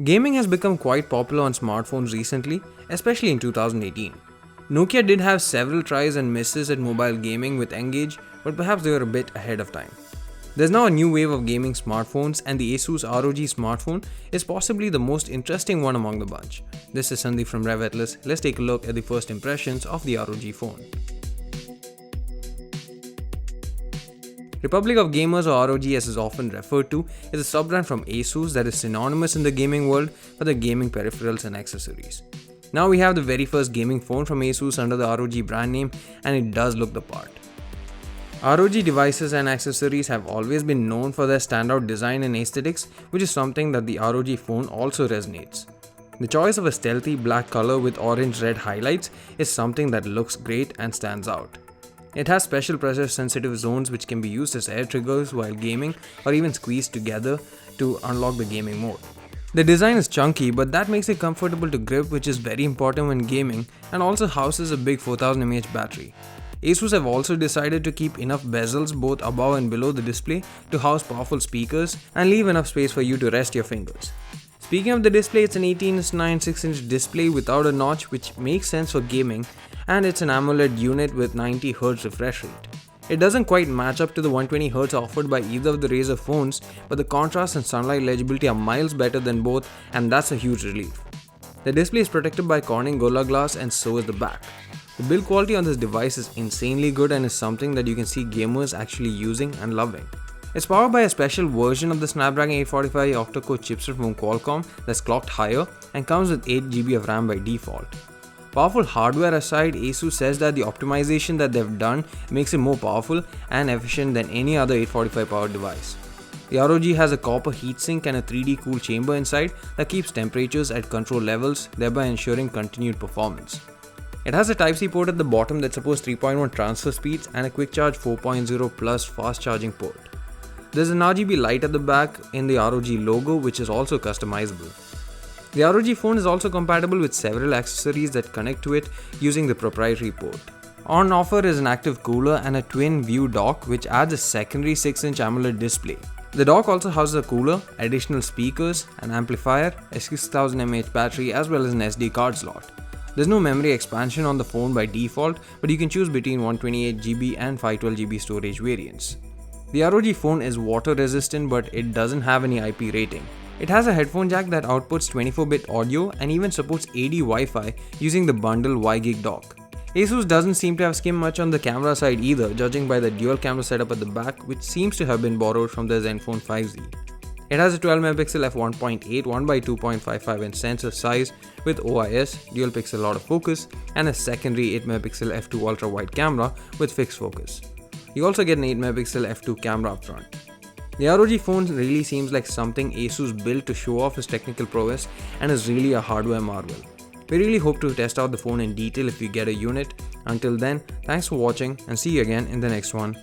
Gaming has become quite popular on smartphones recently, especially in 2018. Nokia did have several tries and misses at mobile gaming with Engage, but perhaps they were a bit ahead of time. There's now a new wave of gaming smartphones, and the Asus ROG smartphone is possibly the most interesting one among the bunch. This is Sandeep from RevAtlas. Let's take a look at the first impressions of the ROG phone. Republic of Gamers, or ROG as is often referred to, is a sub-brand from Asus that is synonymous in the gaming world for the gaming peripherals and accessories. Now we have the very first gaming phone from Asus under the ROG brand name, and it does look the part. ROG devices and accessories have always been known for their standout design and aesthetics, which is something that the ROG phone also resonates. The choice of a stealthy black color with orange-red highlights is something that looks great and stands out. It has special pressure sensitive zones which can be used as air triggers while gaming or even squeezed together to unlock the gaming mode. The design is chunky, but that makes it comfortable to grip, which is very important when gaming, and also houses a big 4000 mAh battery. Asus have also decided to keep enough bezels both above and below the display to house powerful speakers and leave enough space for you to rest your fingers. Speaking of the display, it's an 18:9 6-inch display without a notch, which makes sense for gaming, and it's an AMOLED unit with 90Hz refresh rate. It doesn't quite match up to the 120Hz offered by either of the Razer phones, but the contrast and sunlight legibility are miles better than both, and that's a huge relief. The display is protected by Corning Gorilla Glass, and so is the back. The build quality on this device is insanely good and is something that you can see gamers actually using and loving. It's powered by a special version of the Snapdragon 845 octa-core chipset from Qualcomm that's clocked higher and comes with 8GB of RAM by default. Powerful hardware aside, Asus says that the optimization that they've done makes it more powerful and efficient than any other 845 powered device. The ROG has a copper heatsink and a 3D cool chamber inside that keeps temperatures at control levels, thereby ensuring continued performance. It has a Type-C port at the bottom that supports 3.1 transfer speeds and a Quick Charge 4.0 Plus fast charging port. There's an RGB light at the back in the ROG logo, which is also customizable. The ROG phone is also compatible with several accessories that connect to it using the proprietary port. On offer is an active cooler and a twin view dock, which adds a secondary 6-inch AMOLED display. The dock also houses a cooler, additional speakers, an amplifier, a 6000 mAh battery, as well as an SD card slot. There's no memory expansion on the phone by default, but you can choose between 128GB and 512GB storage variants. The ROG phone is water resistant, but it doesn't have any IP rating. It has a headphone jack that outputs 24-bit audio and even supports AD Wi-Fi using the bundle WiGig dock. Asus doesn't seem to have skimmed much on the camera side either, judging by the dual camera setup at the back, which seems to have been borrowed from the Zenfone 5Z. It has a 12MP f1.8 1x2.55" sensor size with OIS, dual pixel autofocus, and a secondary 8MP f2 ultra wide camera with fixed focus. You also get an 8MP f2 camera up front. The ROG phone really seems like something Asus built to show off its technical prowess and is really a hardware marvel. We really hope to test out the phone in detail if we get a unit. Until then, thanks for watching and see you again in the next one.